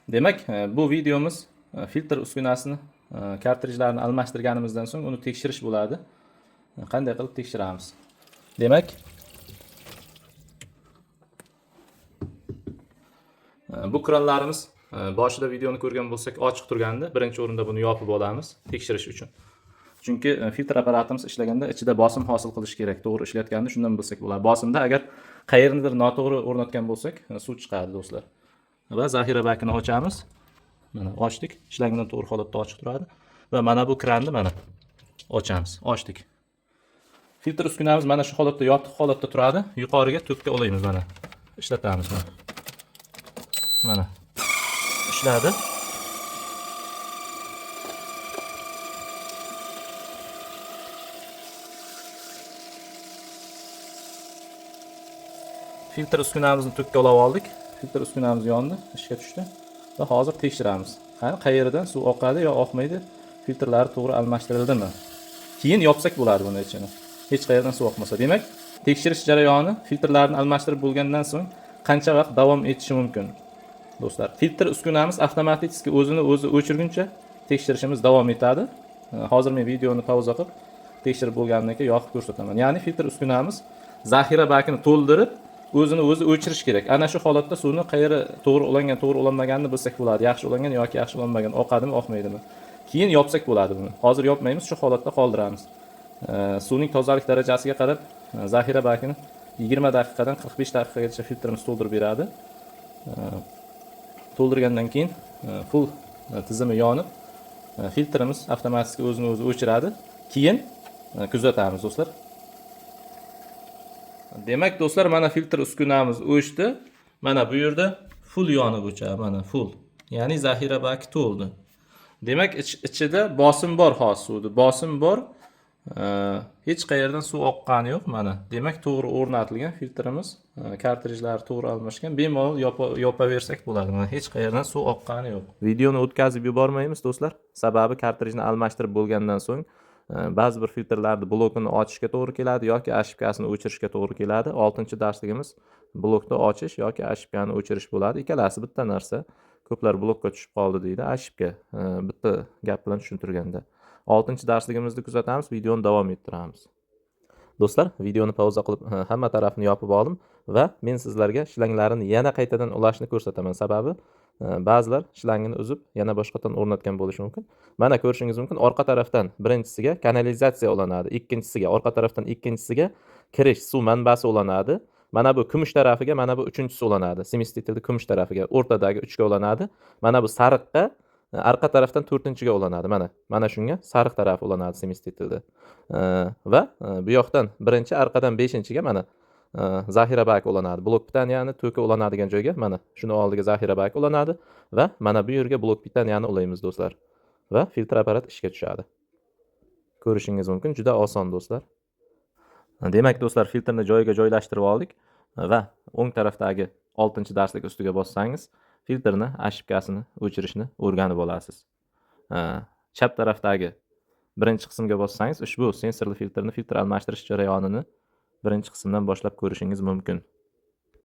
Demak, bu videomiz filtr uskunasini kartrijlarni almashtirganimizdan so'ng uni tekshirish bo'ladi. Qanday qilib tekshiramiz? Demak, bu kranlarimiz boshida videoni ko'rgan bo'lsak ochiq turgandi. Birinchi o'rinda buni yopib olamiz tekshirish uchun. Chunki filtr apparatimiz ishlaganda ichida bosim hosil qilish kerak. To'g'ri ishlayotganini shundan bilsak bo'ladi. Bosimda agar qayernidir noto'g'ri o'rnatgan bo'lsak, suv chiqadi do'stlar. Va zaxira bakini ochamiz. Mana ochdik. Ishlangan to'g'ri holatda ochiq turadi. Va mana bu kranni mana ochamiz. Ochdik. Filtr uskunamiz mana shu holatda yotiq holatda turadi. Yuqoriga to'kka olaymiz mana. Ishlatamiz mana. Mana. Ishladi. Filtr uskunamizni to'kka olib oldik. Filtr uskunamiz yondi, ishga tushdi. Va hozir tekshiramiz. Qani qayerdan suv oqadi yo oqmaydi? Filtrlari to'g'ri almashtirildimi? Keyin yopsak bo'ladi buni ichini. Hech qayerdan suv oqmasa. Demak, tekshirish jarayoni filtrlarni almashtirib bo'lgandan so'ng qancha vaqt davom etishi mumkin? Do'stlar, filtr uskunamiz avtomatik o'zini o'zi o'chirguncha tekshirishimiz davom etadi. Hozir men videoni pauza qilib tekshirib bo'lgandan keyin yoqib ko'rsataman. Ya'ni filtr uskunamiz zaxira bakini to'ldirib o'zini o'zi o'chirish kerak. Ana shu holatda suvni qayeri to'g'ri ulangan, to'g'ri ulanmaganini bilsak bo'ladi. Yaxshi ulangan yoki yaxshi ulanmagan, oqadimi, oqmaydimi. Keyin yopsak bo'ladi buni. Hozir yopmaymiz, shu holatda qoldiramiz. Suvning tozalik darajasiga qarab zaxira bakini 20 daqiqadan 45 daqiqagacha filtrimiz to'ldirib beradi. To'ldirgandan keyin full tizimi yonib, filtrimiz avtomatik o'zini o'zi o'chiradi. Keyin kuzatamiz do'stlar. Demak do'stlar, mana filtr uskunamiz o'chdi. Mana bu yerda full yonib o'chadi, mana full. Ya'ni zaxira baki to'ldi. Demak, ichida bosim bor hozir suvda. Bosim bor. Hech qayerdan suv oqqani yo'q mana. Demak, to'g'ri o'rnatilgan filtrimiz, kartrijlari to'g'ri almashgan. Bemalol yopaversak bo'ladi. Mana hech qayerdan suv oqqani yo'q. Videoni o'tkazib yubormaymiz do'stlar. Sababi kartrijni almashtirib bo'lgandan so'ng ba'zi bir filtrlarni blokini ochishga to'g'ri keladi yoki ashibkasini o'chirishga to'g'ri keladi. 6-darsligimiz blokni ochish yoki ashibkani o'chirish bo'ladi. Ikkalasi bitta narsa. Ko'plar blokka tushib qoldi deydi. Ashibka bitta gap bilan tushuntirganda. 6-darsligimizni kuzatamiz, videoni davom ettiramiz. Do'stlar, videoni pauza qilib hamma tarafini yopib oldim va men sizlarga shlanglarini yana qaytadan ulashni ko'rsataman. Sababi ba'zilar shlangini uzib yana boshqadan o'rnatgan bo'lishi mumkin. Mana ko'rishingiz mumkin, orqa tarafdan birinchisiga kanalizatsiya ulanadi, ikkinchisiga, orqa tarafdan ikkinchisiga kirish suv manbasi ulanadi. Mana bu kumush tarafiga, mana bu uchinchisi ulanadi. Semestitildi kumush tarafiga, o'rtadagi 3ga ulanadi. Mana bu sariqqa arqa tarafdan 4-ga ulanadi. Mana shunga sariq tarafi ulanadi semestitildi. Va bu yoqdan birinchi, arqadan 5-ga mana zaxira baki ulanadi. Blok pitaniyani to'ki ulanadigan joyga mana shuni oldiga zaxira baki ulanadi va mana bu yerga blok pitaniyani ulaymiz do'stlar. Va filtr apparat ishga tushadi. Ko'rishingiz mumkin, juda oson do'stlar. Demak do'stlar, filtrni joyiga joylashtirib oldik va o'ng tarafdagi 6-darslik ustiga bossangiz filtrni ashibkasini o'chirishni o'rganib olasiz. Chap tarafdagi birinchi qismga bossangiz ushbu sensorli filtrni filtr almashtirish jarayonini birinchi qismdan boshlab ko'rishingiz mumkin.